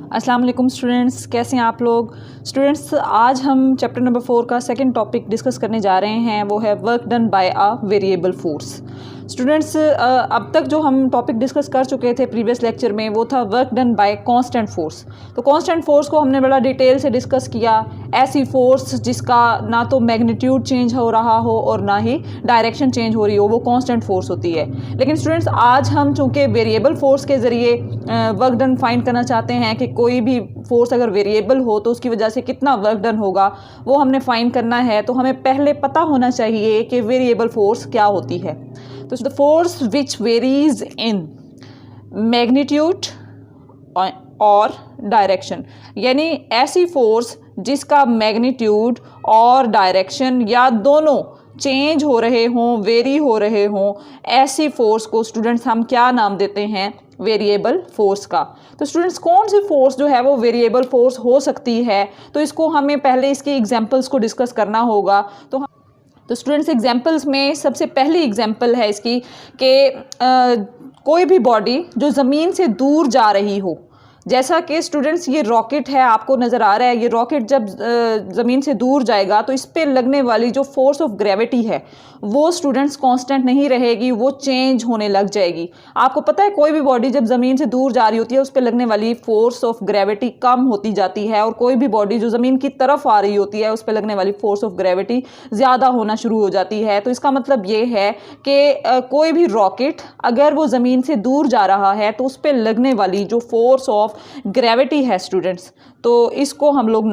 अस्सलाम वालेकुम स्टूडेंट्स, कैसे हैं आप लोग। स्टूडेंट्स, आज हम चैप्टर नंबर 4 का सेकंड टॉपिक डिस्कस करने जा रहे हैं, वो है work done bye a variable force. Students, अब तक जो हम टॉपिक डिस्कस कर चुके थे प्रीवियस लेक्चर में वो था work done bye constant force. तो कांस्टेंट फोर्स को हमने बड़ा डिटेल से डिस्कस किया। ऐसी फोर्स जिसका ना तो मैग्नीट्यूड चेंज हो रहा हो और ना ही डायरेक्शन चेंज हो रही हो, वो कांस्टेंट फोर्स होती है। लेकिन स्टूडेंट्स, आज हम चूँकि वेरिएबल फोर्स के ज़रिए वर्क डन फाइंड करना चाहते हैं कि कोई भी फोर्स अगर वेरिएबल हो तो उसकी वजह से कितना वर्क डन होगा, वो हमने फाइंड करना है। तो हमें पहले पता होना चाहिए कि वेरिएबल फोर्स क्या होती है। तो the force which varies in magnitude और डायरेक्शन, यानी ऐसी फोर्स जिसका मैग्नीट्यूड और डायरेक्शन या दोनों चेंज हो रहे हों, वेरी हो रहे हों, ऐसी फोर्स को स्टूडेंट्स हम क्या नाम देते हैं? वेरिएबल फोर्स का। तो स्टूडेंट्स, कौन सी फोर्स जो है वो वेरिएबल फोर्स हो सकती है, तो इसको हमें पहले इसके एग्जांपल्स को डिस्कस करना होगा। तो स्टूडेंट्स, एग्जांपल्स में सबसे पहली एग्जांपल है इसकी कि कोई भी बॉडी जो ज़मीन से दूर जा रही हो, जैसा कि स्टूडेंट्स ये रॉकेट है, आपको नज़र आ रहा है, ये रॉकेट जब ज़मीन से दूर जाएगा तो इस पर लगने वाली जो फोर्स ऑफ ग्रेविटी है वो स्टूडेंट्स कांस्टेंट नहीं रहेगी, वो चेंज होने लग जाएगी। आपको पता है कोई भी बॉडी जब ज़मीन से दूर जा रही होती है उस पर लगने वाली फोर्स ऑफ ग्रेविटी कम होती जाती है, और कोई भी बॉडी जो ज़मीन की तरफ आ रही होती है उस पर लगने वाली फोर्स ऑफ ग्रेविटी ज़्यादा होना शुरू हो जाती है। तो इसका मतलब ये है कि कोई भी रॉकेट अगर वो ज़मीन से दूर जा रहा है तो उस पर लगने वाली जो फोर्स ऑफ ग्रेविटी है स्टूडेंट्स, तो इसको हम लोग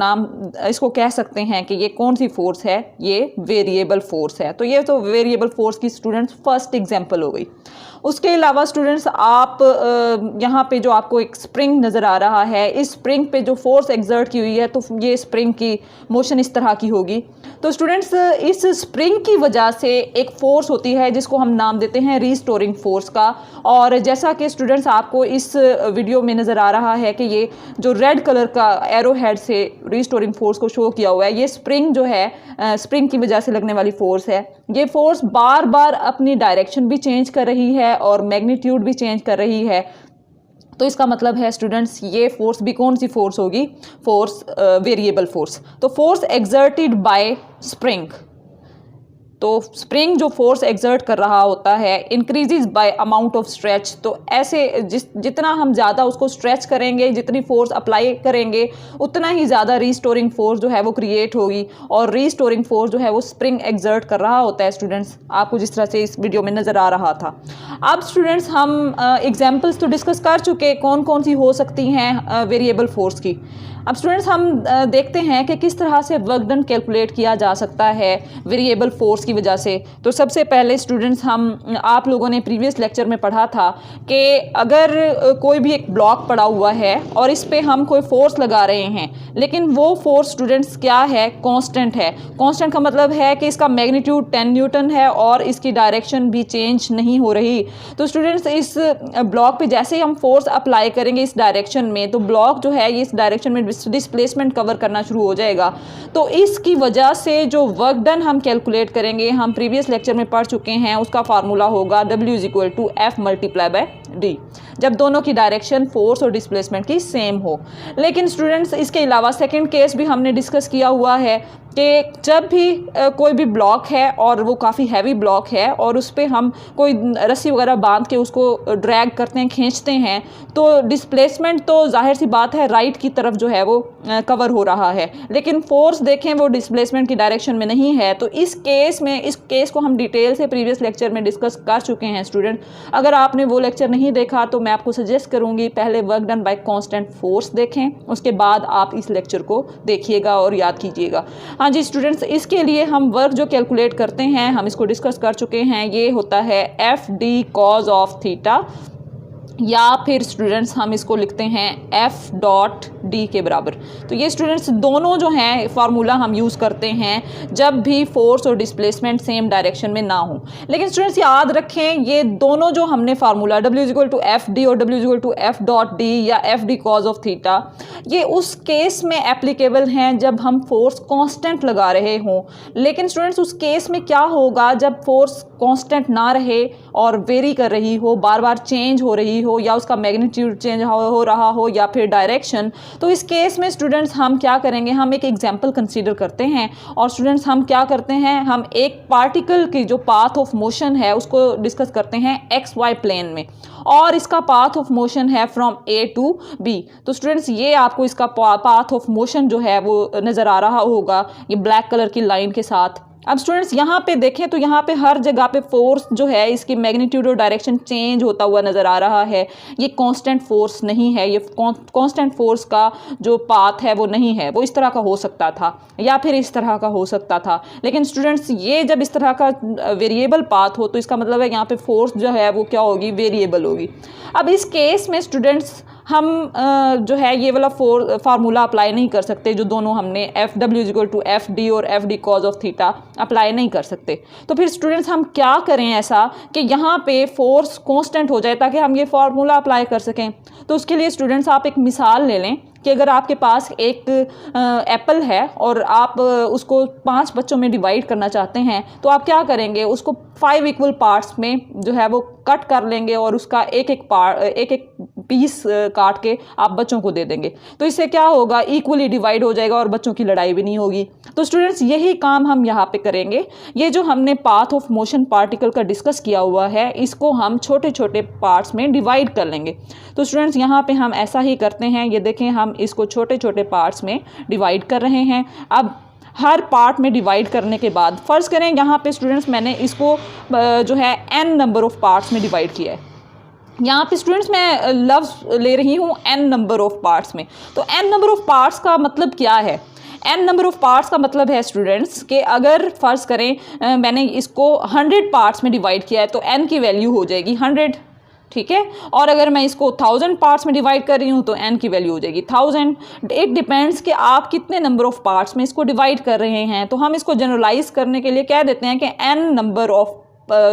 इसको कह सकते हैं कि ये कौन सी फोर्स है? ये वेरिएबल फोर्स है। तो ये तो वेरिएबल फोर्स की स्टूडेंट्स फर्स्ट एग्जांपल हो गई। उसके अलावा स्टूडेंट्स, आप यहाँ पे जो आपको एक स्प्रिंग नज़र आ रहा है, इस स्प्रिंग पे जो फोर्स एक्सर्ट की हुई है तो ये स्प्रिंग की मोशन इस तरह की होगी। तो स्टूडेंट्स, इस स्प्रिंग की वजह से एक फोर्स होती है जिसको हम नाम देते हैं रीस्टोरिंग फोर्स का। और जैसा कि स्टूडेंट्स आपको इस वीडियो में नज़र आ रहा है कि ये जो रेड कलर का एरो हेड से रीस्टोरिंग फोर्स को शो किया हुआ है, ये स्प्रिंग जो है, स्प्रिंग की वजह से लगने वाली फोर्स है। ये फोर्स बार बार अपनी डायरेक्शन भी चेंज कर रही है और मैग्नीट्यूड भी चेंज कर रही है। तो इसका मतलब है स्टूडेंट्स, ये फोर्स भी कौन सी फोर्स होगी? Force variable force. तो फोर्स एक्सर्टेड बाय स्प्रिंग, तो स्प्रिंग जो फोर्स एक्सर्ट कर रहा होता है increases by amount of stretch. तो ऐसे जितना हम ज़्यादा उसको स्ट्रेच करेंगे, जितनी फोर्स अप्लाई करेंगे, उतना ही ज़्यादा रीस्टोरिंग फोर्स जो है वो क्रिएट होगी। और रीस्टोरिंग फोर्स जो है वो स्प्रिंग एक्सर्ट कर रहा होता है स्टूडेंट्स, आपको जिस तरह से इस वीडियो में नज़र आ रहा था। अब स्टूडेंट्स, हम एग्जाम्पल्स तो डिस्कस कर चुके कौन कौन सी हो सकती हैं वेरिएबल फोर्स की। अब स्टूडेंट्स, हम देखते हैं कि किस तरह से वर्क डन कैलकुलेट किया जा सकता है वेरिएबल फोर्स की वजह से। तो सबसे पहले स्टूडेंट्स, आप लोगों ने प्रीवियस लेक्चर में पढ़ा था कि अगर कोई भी एक ब्लॉक पड़ा हुआ है और इस पे हम कोई फोर्स लगा रहे हैं, लेकिन वो फोर्स स्टूडेंट्स क्या है? कांस्टेंट है। कांस्टेंट का मतलब है कि इसका मैग्नीट्यूड 10 न्यूटन है और इसकी डायरेक्शन भी चेंज नहीं हो रही। तो स्टूडेंट्स, इस ब्लॉक पे जैसे ही हम फोर्स अप्लाई करेंगे इस डायरेक्शन में, तो ब्लॉक जो है ये इस डायरेक्शन में डिस्प्लेसमेंट कवर करना शुरू हो जाएगा। तो इसकी वजह से जो वर्क डन हम कैलकुलेट करेंगे, हम प्रीवियस लेक्चर में पढ़ चुके हैं, उसका फार्मूला होगा W = F × D, जब दोनों की डायरेक्शन फोर्स और डिस्प्लेसमेंट की सेम हो। लेकिन स्टूडेंट्स, इसके अलावा सेकंड केस भी हमने डिस्कस किया हुआ है कि जब भी कोई भी ब्लॉक है और वो काफ़ी हैवी ब्लॉक है और उस पर हम कोई रस्सी वगैरह बांध के उसको ड्रैग करते हैं, खींचते हैं, तो डिस्प्लेसमेंट तो जाहिर सी बात है राइट की तरफ जो है वो कवर हो रहा है, लेकिन फोर्स देखें वो डिस्प्लेसमेंट की डायरेक्शन में नहीं है। तो इस केस को हम डिटेल से प्रीवियस लेक्चर में डिस्कस कर चुके हैं स्टूडेंट। अगर आपने वो लेक्चर नहीं देखा तो मैं आपको सजेस्ट करूँगी पहले work done bye constant force देखें, उसके बाद आप इस लेक्चर को देखिएगा और याद कीजिएगा। हाँ जी स्टूडेंट्स, इसके लिए हम वर्क जो कैलकुलेट करते हैं हम इसको डिस्कस कर चुके हैं। ये होता है FD cos ऑफ थीटा, या फिर स्टूडेंट्स हम इसको लिखते हैं F.D के बराबर। तो ये स्टूडेंट्स दोनों जो हैं फार्मूला हम यूज़ करते हैं जब भी फोर्स और डिस्प्लेसमेंट सेम डायरेक्शन में ना हो। लेकिन स्टूडेंट्स याद रखें, ये दोनों जो हमने फार्मूला W = FD और W = F.D या FD cos ऑफ थीटा, ये उस केस में एप्लीकेबल हैं जब हम फोर्स कांस्टेंट लगा रहे हों। लेकिन स्टूडेंट्स उस केस में क्या होगा जब फोर्स कांस्टेंट ना रहे और वेरी कर रही हो, बार बार चेंज हो रही हो या उसका मैग्नीट्यूड चेंज हो रहा हो या फिर डायरेक्शन, तो इस केस में स्टूडेंट्स हम क्या करेंगे, हम एक एग्जाम्पल कंसीडर करते हैं और स्टूडेंट्स हम क्या करते हैं, हम एक पार्टिकल की जो पाथ ऑफ मोशन है उसको डिस्कस करते हैं एक्स वाई प्लेन में, और इसका पाथ ऑफ मोशन है फ्रॉम ए टू बी। तो स्टूडेंट्स ये आपको इसका पाथ ऑफ मोशन जो है वो नज़र आ रहा होगा ये ब्लैक कलर की लाइन के साथ। अब स्टूडेंट्स यहाँ पे देखें तो यहाँ पे हर जगह पे फोर्स जो है इसकी मैग्नीट्यूड और डायरेक्शन चेंज होता हुआ नज़र आ रहा है। ये कांस्टेंट फोर्स नहीं है, ये कांस्टेंट फोर्स का जो पाथ है वो नहीं है। वो इस तरह का हो सकता था या फिर इस तरह का हो सकता था, लेकिन स्टूडेंट्स ये जब इस तरह का वेरिएबल पाथ हो तो इसका मतलब है यहाँ पे फोर्स जो है वो क्या होगी, वेरिएबल होगी। अब इस केस में स्टूडेंट्स हम जो है ये वाला फार्मूला अप्लाई नहीं कर सकते, जो दोनों हमने F=FD और FD cos of theta apply नहीं कर सकते। तो फिर स्टूडेंट्स हम क्या करें ऐसा कि यहाँ पे फोर्स कांस्टेंट हो जाए ताकि हम ये फार्मूला अप्लाई कर सकें। तो उसके लिए स्टूडेंट्स आप एक मिसाल ले लें कि अगर आपके पास एक एप्पल है और आप उसको 5 बच्चों में डिवाइड करना चाहते हैं, तो आप क्या करेंगे, उसको 5 इक्वल पार्ट्स में जो है वो कट कर लेंगे और उसका एक एक पीस काट के आप बच्चों को दे देंगे। तो इससे क्या होगा, इक्वली डिवाइड हो जाएगा और बच्चों की लड़ाई भी नहीं होगी। तो स्टूडेंट्स यही काम हम यहाँ पे करेंगे। ये जो हमने पाथ ऑफ मोशन पार्टिकल का डिस्कस किया हुआ है इसको हम छोटे छोटे पार्ट्स में डिवाइड कर लेंगे। तो स्टूडेंट्स यहाँ पे हम ऐसा ही करते हैं, ये देखें हम इसको छोटे छोटे पार्ट्स में डिवाइड कर रहे हैं। अब हर पार्ट में डिवाइड करने के बाद फ़र्ज़ करें यहाँ पे स्टूडेंट्स मैंने इसको जो है n नंबर ऑफ़ पार्ट्स में डिवाइड किया है। यहाँ पे स्टूडेंट्स मैं लफ्ज़ ले रही हूँ n नंबर ऑफ़ पार्ट्स में। तो n नंबर ऑफ़ पार्ट्स का मतलब क्या है, n नंबर ऑफ़ पार्ट्स का मतलब है स्टूडेंट्स कि अगर फ़र्ज़ करें मैंने इसको 100 पार्ट्स में डिवाइड किया है तो n की वैल्यू हो जाएगी 100, ठीक है। और अगर मैं इसको 1000 पार्ट्स में डिवाइड कर रही हूँ तो n की वैल्यू हो जाएगी 1000। इट डिपेंड्स कि आप कितने नंबर ऑफ़ पार्ट्स में इसको डिवाइड कर रहे हैं। तो हम इसको जनरलाइज करने के लिए कह देते हैं कि n नंबर ऑफ़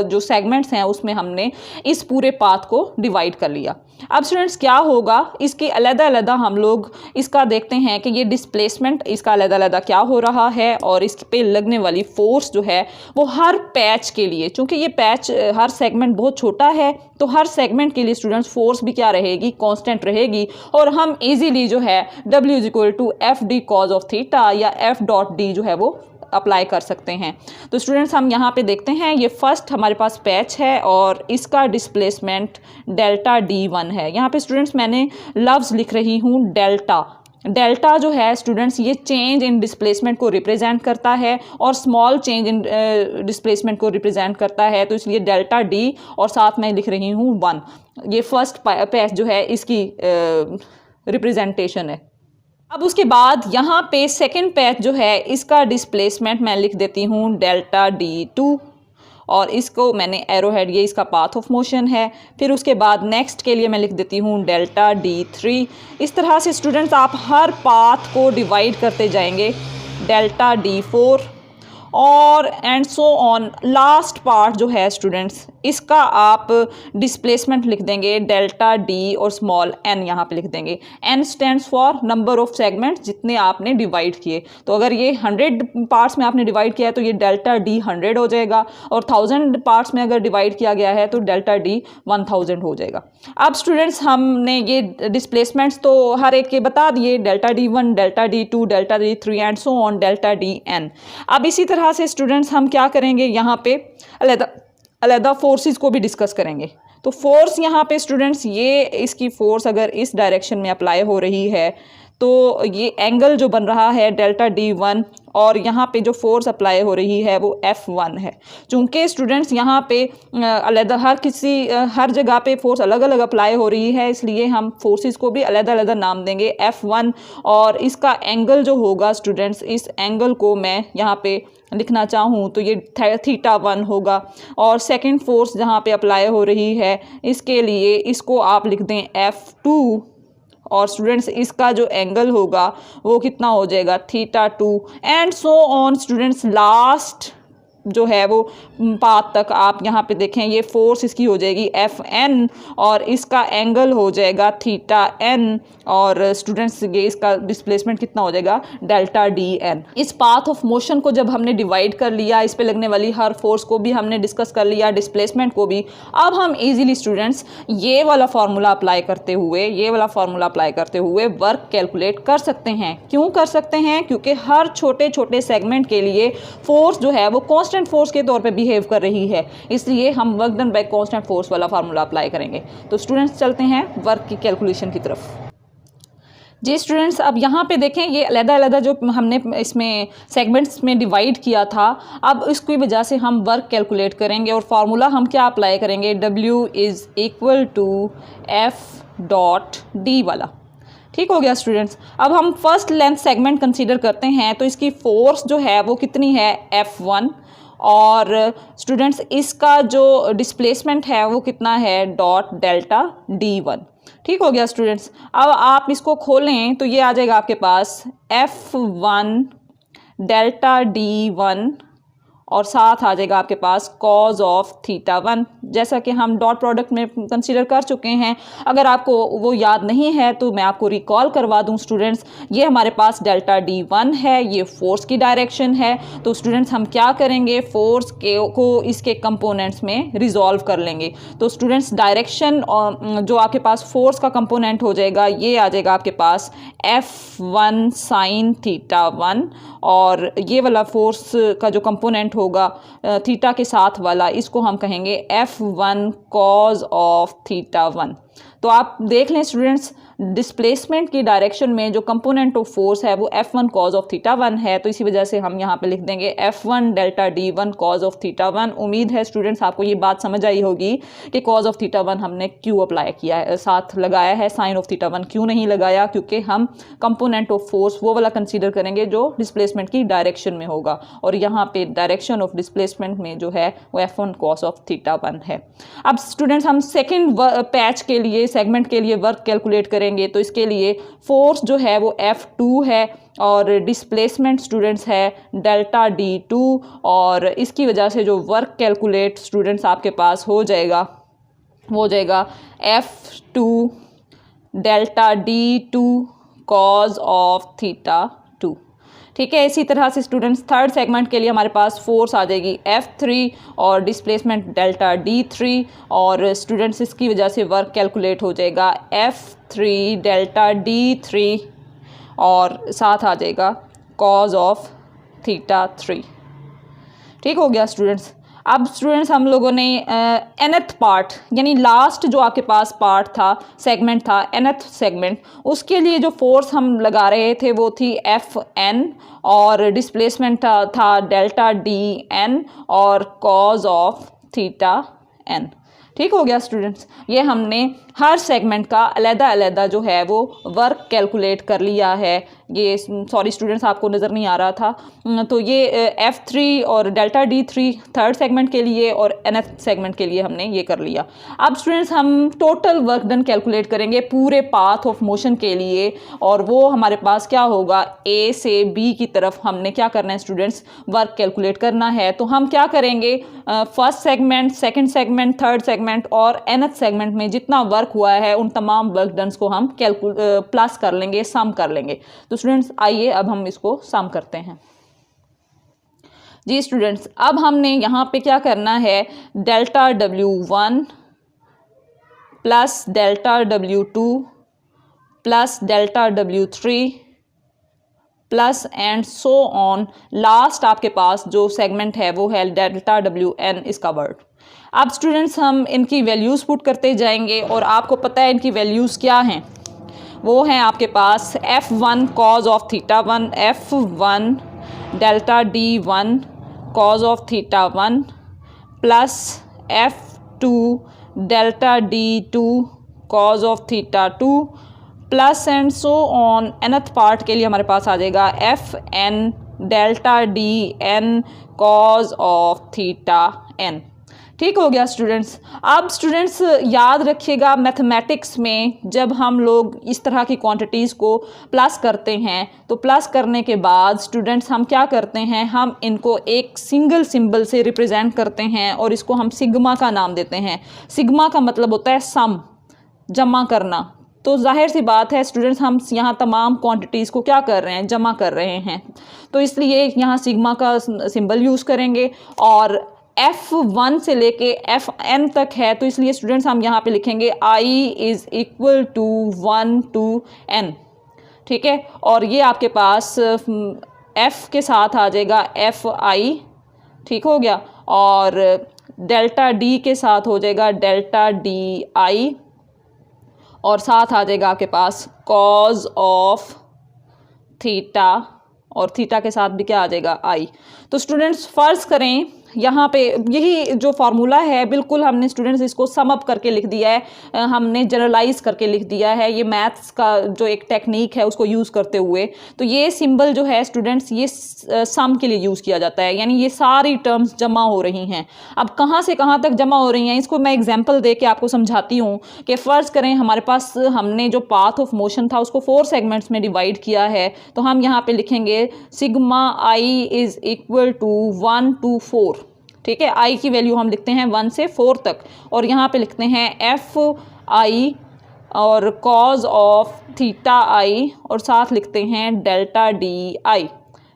जो सेगमेंट्स हैं उसमें हमने इस पूरे पाथ को डिवाइड कर लिया। अब स्टूडेंट्स क्या होगा, इसके अलग-अलग हम लोग इसका देखते हैं कि ये डिस्प्लेसमेंट इसका अलग-अलग क्या हो रहा है और इस पे लगने वाली फोर्स जो है वो हर पैच के लिए, चूँकि ये पैच हर सेगमेंट बहुत छोटा है तो हर सेगमेंट के लिए स्टूडेंट्स फोर्स भी क्या रहेगी, कांस्टेंट रहेगी। और हम इजीली जो है W=FD cos ऑफ थीटा या F.D जो है वो अप्लाई कर सकते हैं। तो स्टूडेंट्स हम यहाँ पे देखते हैं, ये फर्स्ट हमारे पास पैच है और इसका डिस्प्लेसमेंट डेल्टा D1 है। यहाँ पे स्टूडेंट्स मैंने लफ्ज़ लिख रही हूँ डेल्टा। डेल्टा जो है स्टूडेंट्स ये चेंज इन डिस्प्लेसमेंट को रिप्रेजेंट करता है और स्मॉल चेंज इन डिस्प्लेसमेंट को रिप्रेजेंट करता है, तो इसलिए डेल्टा D और साथ में लिख रही हूँ 1। ये फर्स्ट पैच जो है इसकी रिप्रेजेंटेशन है। अब उसके बाद यहाँ पे सेकंड पैच जो है इसका डिस्प्लेसमेंट मैं लिख देती हूँ डेल्टा D2 और इसको मैंने एरो हेड, ये इसका पाथ ऑफ मोशन है। फिर उसके बाद नेक्स्ट के लिए मैं लिख देती हूँ डेल्टा D3। इस तरह से स्टूडेंट्स आप हर पाथ को डिवाइड करते जाएंगे, डेल्टा D4 और and so on. Last part जो है स्टूडेंट्स इसका आप डिस्प्लेसमेंट लिख देंगे डेल्टा D और स्मॉल n यहाँ पे लिख देंगे। n stands for number of segments जितने आपने डिवाइड किए। तो अगर ये 100 पार्ट्स में आपने डिवाइड किया है तो ये डेल्टा D 100 हो जाएगा और 1000 पार्ट्स में अगर डिवाइड किया गया है तो डेल्टा D 1000 हो जाएगा। अब स्टूडेंट्स हमने ये डिस्प्लेसमेंट्स तो हर एक के बता दिए, delta D1, delta D2, delta D3 and so on delta DN। अब इसी तरह से स्टूडेंट्स हम क्या करेंगे, यहाँ पे अलग फोर्सेस को भी डिस्कस करेंगे। तो फोर्स यहाँ पे स्टूडेंट्स ये इसकी फोर्स अगर इस डायरेक्शन में अप्लाई हो रही है तो ये एंगल जो बन रहा है डेल्टा D1 और यहाँ पे जो फोर्स अप्लाई हो रही है वो F1 है। चूँकि स्टूडेंट्स यहाँ पे अलग हर जगह पे फोर्स अलग अलग अप्लाई हो रही है, इसलिए हम फोर्सेस को भी अलग अलग नाम देंगे F1। और इसका एंगल जो होगा स्टूडेंट्स, इस एंगल को मैं यहाँ पे लिखना चाहूँ तो ये θ1 होगा। और सेकंड फोर्स जहाँ पे अप्लाई हो रही है इसके लिए इसको आप लिख दें F2 और स्टूडेंट्स इसका जो एंगल होगा वो कितना हो जाएगा θ2 and so on. Students last जो है वो पाथ तक आप यहाँ पे देखें, ये फोर्स इसकी हो जाएगी Fn और इसका एंगल हो जाएगा थीटा n, और स्टूडेंट्स ये इसका डिस्प्लेसमेंट कितना हो जाएगा डेल्टा dn। इस पाथ ऑफ मोशन को जब हमने डिवाइड कर लिया, इस पे लगने वाली हर फोर्स को भी हमने डिस्कस कर लिया, डिस्प्लेसमेंट को भी, अब हम इजीली स्टूडेंट्स ये वाला फार्मूला अप्लाई करते हुए वर्क कैलकुलेट कर सकते हैं। क्यों कर सकते हैं? क्योंकि हर छोटे छोटे सेगमेंट के लिए फोर्स जो है वो कांस्टेंट फोर्स के तौर पे बिहेव कर रही है, इसलिए हम work done bye constant force वाला फार्मूला अप्लाई करेंगे। तो स्टूडेंट्स चलते हैं वर्क की कैलकुलेशन की तरफ। जी स्टूडेंट्स, अब यहाँ पे देखें, ये अलग-अलग जो हमने इसमें सेगमेंट्स में डिवाइड किया था, अब इसकी वजह से हम वर्क कैलकुलेट करेंगे और फार्मूला हम क्या अप्लाई करेंगे, W is equal to F.D वाला। ठीक हो गया स्टूडेंट्स। अब हम फर्स्ट लेंथ सेगमेंट कंसीडर करते हैं, तो इसकी फोर्स जो है वो कितनी है, F1, और स्टूडेंट्स इसका जो डिस्प्लेसमेंट है वो कितना है, डॉट डेल्टा D1। ठीक हो गया स्टूडेंट्स। अब आप इसको खोलें तो ये आ जाएगा आपके पास F1 डेल्टा D1 और साथ आ जाएगा आपके पास कॉज ऑफ थीटा 1, जैसा कि हम डॉट प्रोडक्ट में कंसीडर कर चुके हैं। अगर आपको वो याद नहीं है तो मैं आपको रिकॉल करवा दूं स्टूडेंट्स, ये हमारे पास डेल्टा D1 है, ये फोर्स की डायरेक्शन है। तो स्टूडेंट्स हम क्या करेंगे, फोर्स को इसके कंपोनेंट्स में रिजॉल्व कर लेंगे। तो स्टूडेंट्स डायरेक्शन जो आपके पास फोर्स का कंपोनेंट हो जाएगा, ये आ जाएगा आपके पास F1 साइन थीटा 1, और ये वाला फोर्स का जो कंपोनेंट होगा थीटा के साथ वाला, इसको हम कहेंगे F1 कॉज ऑफ थीटा 1। तो आप देख लें स्टूडेंट्स, डिस्प्लेसमेंट की डायरेक्शन में जो कंपोनेंट ऑफ फोर्स है वो F1 कॉज ऑफ थीटा 1 है, तो इसी वजह से हम यहाँ पे लिख देंगे F1 delta D1 cause of theta 1। उम्मीद है स्टूडेंट्स आपको ये बात समझ आई होगी कि कॉज ऑफ थीटा 1 हमने क्यों अप्लाई किया है, साथ लगाया है, साइन ऑफ थीटा 1 क्यों नहीं लगाया, क्योंकि हम कंपोनेंट ऑफ फोर्स वो वाला कंसीडर करेंगे जो डिस्प्लेसमेंट की डायरेक्शन में होगा, और यहाँ पे डायरेक्शन ऑफ डिस्प्लेसमेंट में जो है वो F1 कॉज ऑफ थीटा 1 है। अब स्टूडेंट्स हम सेकेंड पैच के लिए, सेगमेंट के लिए वर्क कैलकुलेट करेंगे, तो इसके लिए फोर्स जो है वो F2 है और डिस्प्लेसमेंट स्टूडेंट्स है डेल्टा D2, और इसकी वजह से जो वर्क कैलकुलेट स्टूडेंट्स आपके पास हो जाएगा वो हो जाएगा F2 delta D2 cause of theta 2। ठीक है, इसी तरह से स्टूडेंट्स थर्ड सेगमेंट के लिए हमारे पास फोर्स आ जाएगी F3 और डिस्प्लेसमेंट डेल्टा D3, और स्टूडेंट्स इसकी वजह से वर्क कैलकुलेट हो जाएगा F3 डेल्टा D3 और साथ आ जाएगा कॉज ऑफ थीटा 3। ठीक हो गया स्टूडेंट्स। अब स्टूडेंट्स हम लोगों ने nth पार्ट, यानी लास्ट जो आपके पास पार्ट था, सेगमेंट था, nth सेगमेंट, उसके लिए जो फोर्स हम लगा रहे थे वो थी Fn, और डिस्प्लेसमेंट था डेल्टा Dn और कॉज ऑफ थीटा n। ठीक हो गया स्टूडेंट्स, ये हमने हर सेगमेंट का अलग-अलग जो है वो वर्क कैलकुलेट कर लिया है। ये सॉरी स्टूडेंट्स आपको नज़र नहीं आ रहा था, तो ये F3 और डेल्टा D3 थर्ड सेगमेंट के लिए और nth सेगमेंट के लिए हमने ये कर लिया। अब स्टूडेंट्स हम टोटल वर्क डन कैलकुलेट करेंगे पूरे पाथ ऑफ मोशन के लिए, और वो हमारे पास क्या होगा, A से B की तरफ हमने क्या करना है स्टूडेंट्स, वर्क कैलकुलेट करना है। तो हम क्या करेंगे, first segment, second segment, third segment और nth सेगमेंट में जितना वर्क हुआ है उन तमाम वर्क डन्स को हम प्लस कर लेंगे, सम कर लेंगे। तो स्टूडेंट्स आइए अब हम इसको सम करते हैं। जी स्टूडेंट्स, अब हमने यहाँ पे क्या करना है, delta W1 plus delta W2 plus delta W3 plus and so on, last आपके पास जो सेगमेंट है वो है डेल्टा WN इज कवर्ड। अब स्टूडेंट्स हम इनकी वैल्यूज़ पुट करते जाएंगे, और आपको पता है इनकी वैल्यूज़ क्या हैं, वो हैं आपके पास F1 cos of theta 1, F1 delta D1 cause of theta 1 plus F2 delta D2 cause of theta 2 plus and so on, nth part के लिए हमारे पास आ जाएगा Fn delta Dn cause of theta n। ठीक हो गया स्टूडेंट्स। अब students याद रखिएगा, मैथमेटिक्स में जब हम लोग इस तरह की क्वांटिटीज़ को प्लस करते हैं तो प्लस करने के बाद स्टूडेंट्स हम क्या करते हैं, हम इनको एक सिंगल सिंबल से रिप्रेजेंट करते हैं और इसको हम सिग्मा का नाम देते हैं। सिग्मा का मतलब होता है सम, जमा करना। तो जाहिर सी बात है स्टूडेंट्स, हम यहाँ तमाम क्वांटिटीज़ को क्या कर रहे हैं, जमा कर रहे हैं, तो इसलिए यहाँ सिग्मा का सिंबल यूज़ करेंगे। और F1 से लेके Fn तक है, तो इसलिए स्टूडेंट्स हम यहाँ पे लिखेंगे I is equal to 1 to n, ठीक है। और ये आपके पास F के साथ आ जाएगा Fi, ठीक हो गया, और डेल्टा D के साथ हो जाएगा डेल्टा Di, और साथ आ जाएगा आपके पास कॉज ऑफ थीटा, और थीटा के साथ भी क्या आ जाएगा, आई। तो स्टूडेंट्स फ़र्ज़ करें यहाँ पे यही जो फार्मूला है बिल्कुल हमने स्टूडेंट्स इसको सम अप करके लिख दिया है, हमने जनरलाइज करके लिख दिया है, ये मैथ्स का जो एक टेक्निक है उसको यूज़ करते हुए। तो ये सिंबल जो है स्टूडेंट्स ये सम के लिए यूज़ किया जाता है, यानी ये सारी टर्म्स जमा हो रही हैं। अब कहाँ से कहाँ तक जमा हो रही हैं इसको मैं एग्जाम्पल दे के आपको समझाती हूँ कि फ़र्ज़ करें हमारे पास हमने जो पाथ ऑफ मोशन था उसको 4 सेगमेंट्स में डिवाइड किया है, तो हम यहाँ पे लिखेंगे sigma I is equal to 1 to 4, ठीक है। आई की वैल्यू हम लिखते हैं 1 से 4 तक, और यहाँ पे लिखते हैं एफ आई और कॉज ऑफ थीटा आई, और साथ लिखते हैं डेल्टा डी आई,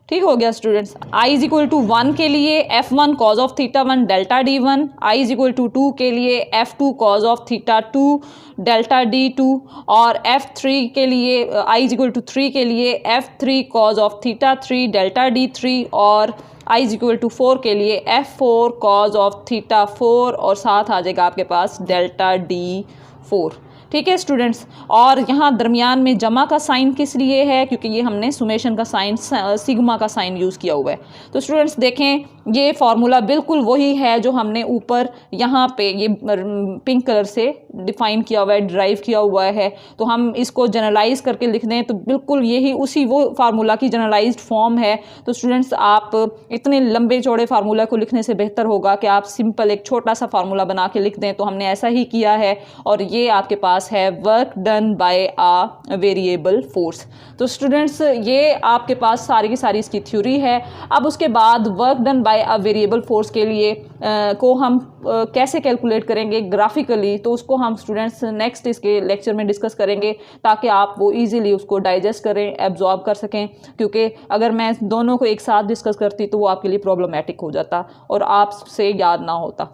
ठीक हो गया students. I is equal to 1 के लिए F1 cos of theta 1 delta D1, I is equal to 2 के लिए F2 cause of theta 2 delta D2, और F3 के लिए आई इज इक्वल टू 3 के लिए F3 cause of theta 3 delta D3, और आई इज इक्वल टू 4 के लिए F4 कॉज ऑफ थीटा 4, और साथ आ जाएगा आपके पास डेल्टा D4, ठीक है स्टूडेंट्स। और यहाँ दरमियान में जमा का साइन किस लिए है, क्योंकि ये हमने सुमेशन का साइन सिग्मा का साइन यूज़ किया हुआ है। तो स्टूडेंट्स देखें ये फार्मूला बिल्कुल वही है जो हमने ऊपर यहाँ पे ये पिंक कलर से डिफाइन किया हुआ है, ड्राइव किया हुआ है। तो हम इसको जनरलाइज करके लिख दें तो बिल्कुल यही उसी वो फार्मूला की जनरलाइज्ड फॉर्म है। तो स्टूडेंट्स आप इतने लंबे चौड़े फार्मूला को लिखने से बेहतर होगा कि आप सिंपल एक छोटा सा फार्मूला बना के लिख दें। तो हमने ऐसा ही किया है, और ये आपके पास है work done by a variable force. तो स्टूडेंट्स ये आपके पास सारी की सारी इसकी थ्योरी है। अब उसके बाद work done bye a variable force के लिए को हम कैसे कैलकुलेट करेंगे ग्राफिकली, तो उसको हम स्टूडेंट्स नेक्स्ट इसके लेक्चर में डिस्कस करेंगे, ताकि आप वो इजीली उसको डाइजेस्ट करें, एब्जॉर्ब कर सकें। क्योंकि अगर मैं दोनों को एक साथ डिस्कस करती तो वो आपके लिए प्रॉब्लमेटिक हो जाता और आपसे याद ना होता।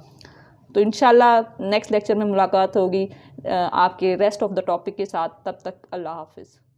तो इंशाल्लाह नेक्स्ट लेक्चर में मुलाकात होगी आपके रेस्ट ऑफ द टॉपिक के साथ। तब तक अल्लाह हाफिज़।